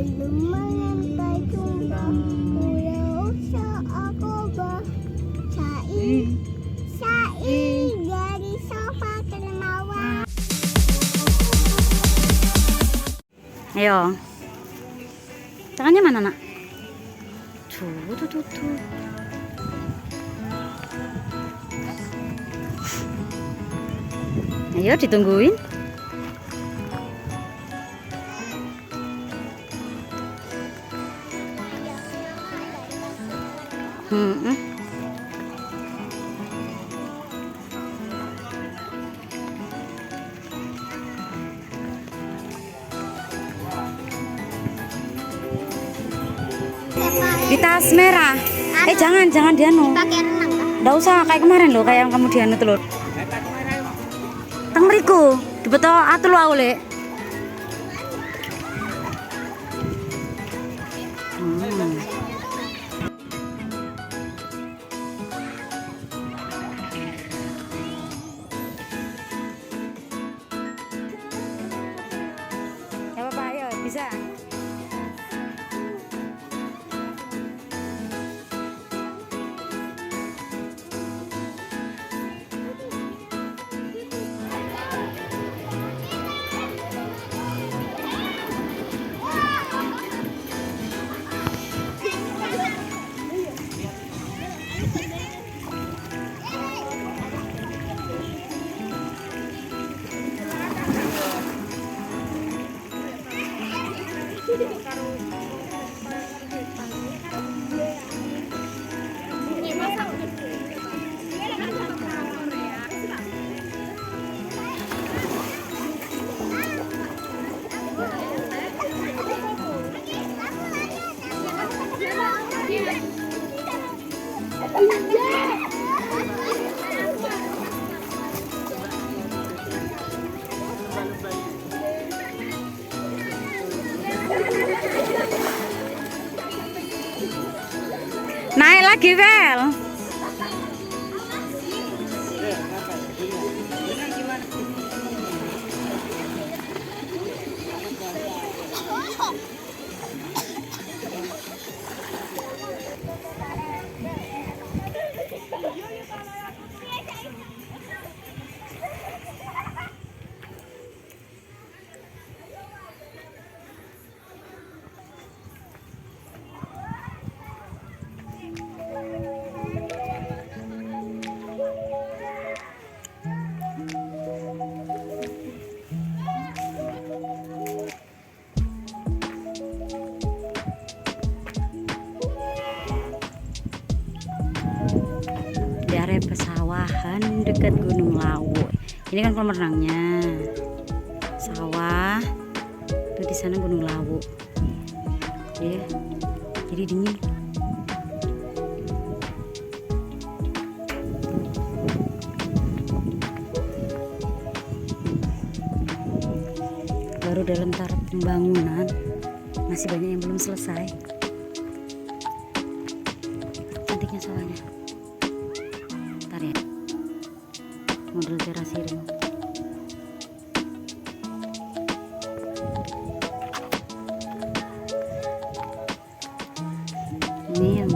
Sampai jumpa pulau seakoba. Sai dari sofa termawa. Ayo. Tangannya mana, Nak? Tuh. Ayo ditungguin. Di tas merah. Jangan dianu. Pakai renang kah? Nggak usah kayak kemarin loh, kayak yang kamu dianu telur. Tang mriku, dibeto atul aku, Lek. Ya apa-apa, ayo bisa. Naik lagi, Vel. Di area pesawahan dekat Gunung Lawu. Ini kan kolam renangnya. Sawah. Tuh di sana Gunung Lawu. Ya. Jadi dingin. Baru dalam tahap pembangunan, masih banyak yang belum selesai. Cantiknya sawahnya. Ntar ya, model terasiring. Ini yang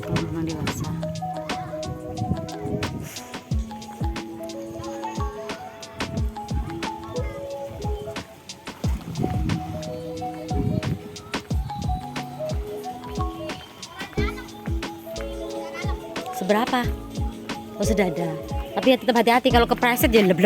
kolam renang dewasa. Seberapa? Oh, sedada. Tapi ya tetap hati-hati kalau kepleset ya leb.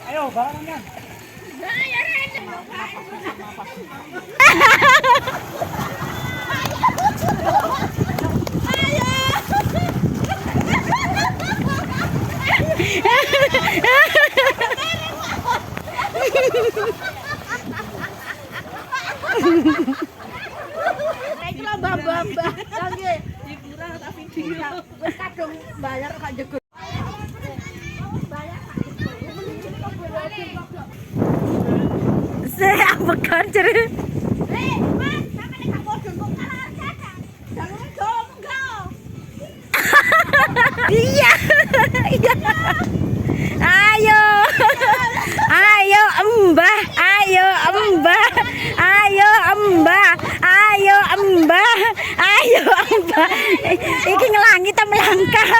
Ayo, barangnya. Iki lho mbah-mbah. Lah nggih, hiburan tapi dia wis kadung bayar kok jegur. Saya ambekan ceri. Mas, sampeyan gak podo kok kalah dadak. Jangan dong, enggak. Iya. Iya. Ayo. Ayo Mbah, ayo Mbah. Ayo Mbah. Ayo Mbah. Ayo Mbah. Iki ngelangi ta melangkah.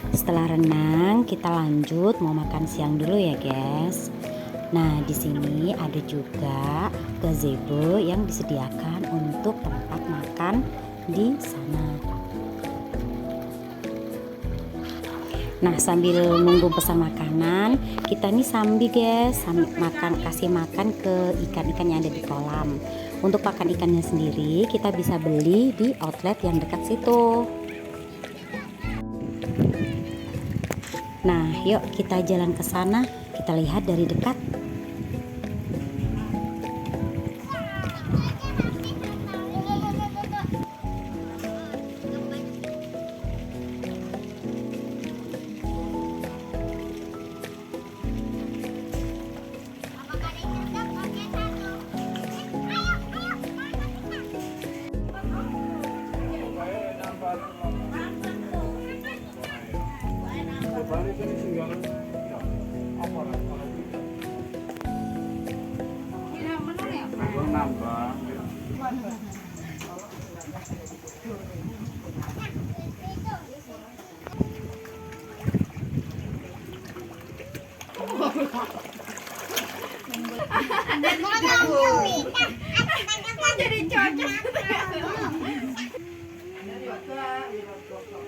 Setelah renang, kita lanjut mau makan siang dulu ya, guys. Nah, di sini ada juga gazebo yang disediakan untuk tempat makan di sana. Nah, sambil nunggu pesan makanan, kita nih sambil guys, sambil kasih makan ke ikan-ikan yang ada di kolam. Untuk pakan ikannya sendiri, kita bisa beli di outlet yang dekat situ. Nah, yuk kita jalan ke sana, kita lihat dari dekat. Jadi cocok.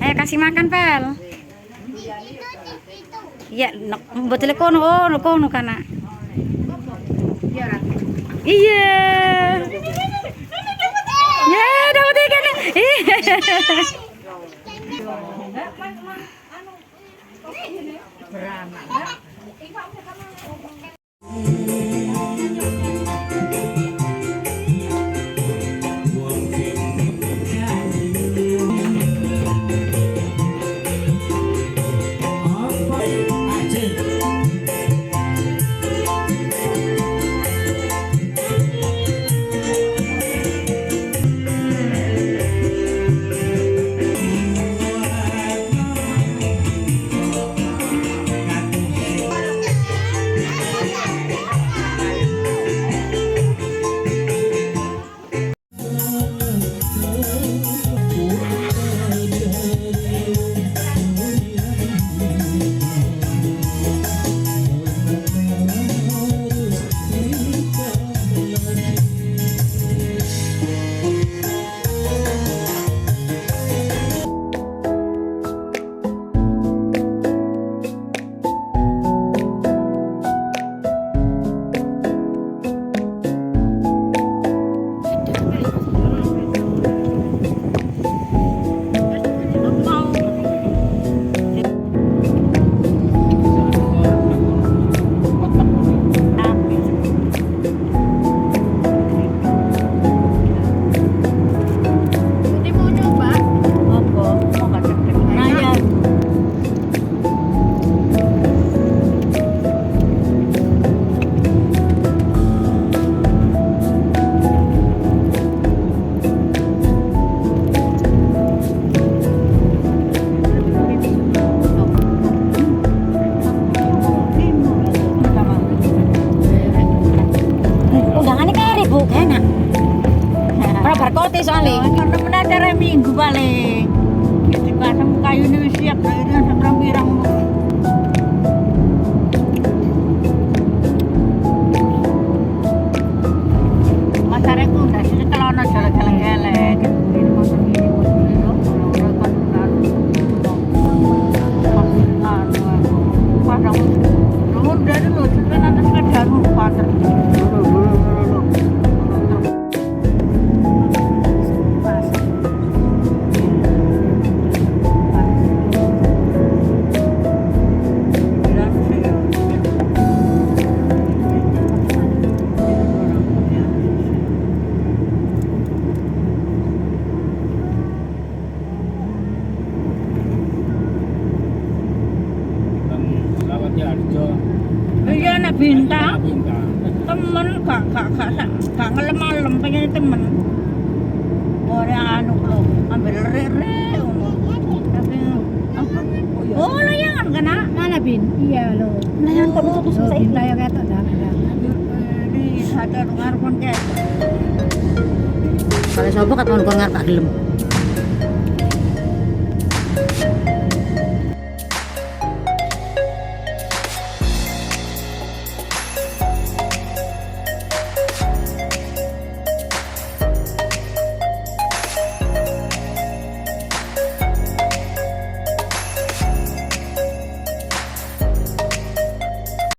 Ayo kasih makan, Pel. Iya, betul kono kana. Iya. Ya, dapat ikan. rekote soalnya. Karena mendadak minggu paling. Jadi pasang kayu ini wis siap dari seberang pirang. Masareku ndak sini kelono jalan-jalan elek. Ini motor ini ora kan padang nomor dari lo sebenarnya atas kedaru pater. Lawatnya Arjo. Iya nak bintang. Bintang. Temen gak ngelem-ngelem pengen temen. Orang anu lo ambil rere ngono. Tapi apa? Oh layangan kena. Mana Bin? Iya lo. Layangan kok putus Lo saya. Bin tayo ketok dah. Ini sadar ngarepon kayak. Kalau sobo kat mau ngarep gak gelem.